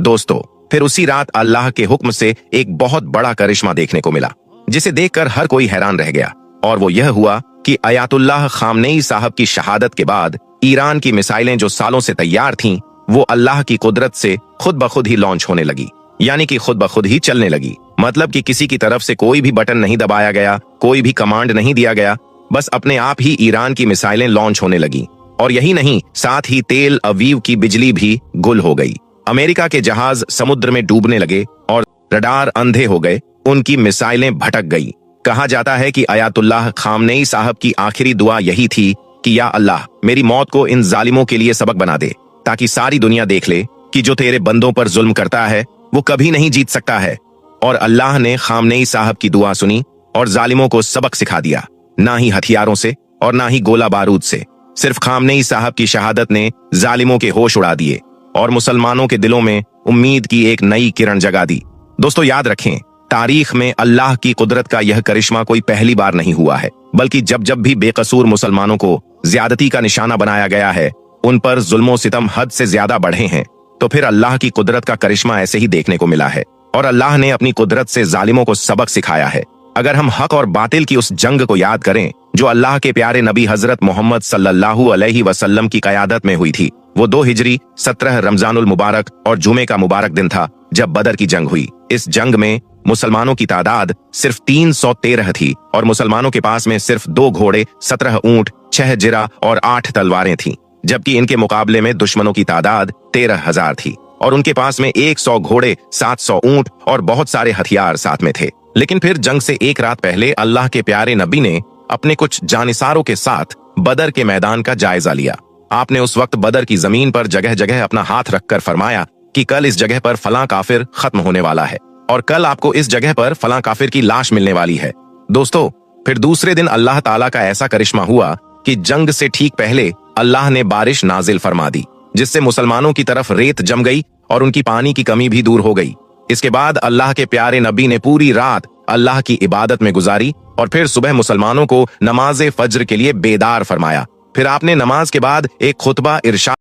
दोस्तों, फिर उसी रात अल्लाह के हुक्म से एक बहुत बड़ा करिश्मा देखने को मिला, जिसे देखकर हर कोई हैरान रह गया। और वो यह हुआ कि अयातुल्लाह खामनेई साहब की शहादत के बाद ईरान की मिसाइलें जो सालों से तैयार थीं, वो अल्लाह की कुदरत से खुद ब खुद ही लॉन्च होने लगी, यानी कि खुद ब खुद ही चलने लगी। मतलब कि किसी की तरफ से कोई भी बटन नहीं दबाया गया, कोई भी कमांड नहीं दिया गया, बस अपने आप ही ईरान की मिसाइलें लॉन्च होने लगी। और यही नहीं, साथ ही तेल अवीव की बिजली भी गुल हो गई। अमेरिका के जहाज समुद्र में डूबने लगे और रडार अंधे हो गए, उनकी मिसाइलें भटक गई। कहा जाता है कि अयातुल्लाह खामनेई साहब की आखिरी दुआ यही थी कि या अल्लाह, मेरी मौत को इन जालिमों के लिए सबक बना दे, ताकि सारी दुनिया देख ले कि जो तेरे बंदों पर जुल्म करता है वो कभी नहीं जीत सकता है। और अल्लाह ने खामनेई साहब की दुआ सुनी और जालिमों को सबक सिखा दिया, ना ही हथियारों से और ना ही गोला बारूद से। सिर्फ खामनेई साहब की शहादत ने जालिमों के होश उड़ा दिए और मुसलमानों के दिलों में उम्मीद की एक नई किरण जगा दी। दोस्तों याद रखें, तारीख में अल्लाह की कुदरत का यह करिश्मा कोई पहली बार नहीं हुआ है, बल्कि जब जब भी बेकसूर मुसलमानों को ज्यादती का निशाना बनाया गया है, उन पर जुल्मो सितम हद से ज्यादा बढ़े हैं, तो फिर अल्लाह की कुदरत का करिश्मा ऐसे ही देखने को मिला है। और अल्लाह ने अपनी कुदरत से जालिमों को सबक सिखाया है। अगर हम हक और बातिल की उस जंग को याद करें जो अल्लाह के प्यारे नबी हजरत मोहम्मद सल्लल्लाहु अलैहि वसल्लम की क़यादत में हुई थी, वो 2 हिजरी 17 रमजानुल मुबारक और जुमे का मुबारक दिन था जब बदर की जंग हुई। इस जंग में मुसलमानों की तादाद सिर्फ 313 थी और मुसलमानों के पास में सिर्फ 2 घोड़े, 17 ऊंट, 6 जिरा और 8 तलवारें थीं, जबकि इनके मुकाबले में दुश्मनों की तादाद 13,000 थी और उनके पास में 100 घोड़े, 700 ऊंट और बहुत सारे हथियार साथ में थे। लेकिन फिर जंग से एक रात पहले अल्लाह के प्यारे नबी ने अपने कुछ जानिसारों के साथ बदर के मैदान का जायजा लिया। आपने उस वक्त बदर की जमीन पर जगह जगह अपना हाथ रखकर फरमाया कि कल इस जगह पर फलां काफिर खत्म होने वाला है और कल आपको इस जगह पर फलां काफिर की लाश मिलने वाली है। दोस्तों, फिर दूसरे दिन अल्लाह ताला का ऐसा करिश्मा हुआ कि जंग से ठीक पहले अल्लाह ने बारिश नाजिल फरमा दी, जिससे मुसलमानों की तरफ रेत जम गई और उनकी पानी की कमी भी दूर हो गई। इसके बाद अल्लाह के प्यारे नबी ने पूरी रात अल्लाह की इबादत में गुजारी और फिर सुबह मुसलमानों को नमाज फज्र के लिए बेदार फरमाया। फिर आपने नमाज के बाद एक खुतबा इरशाद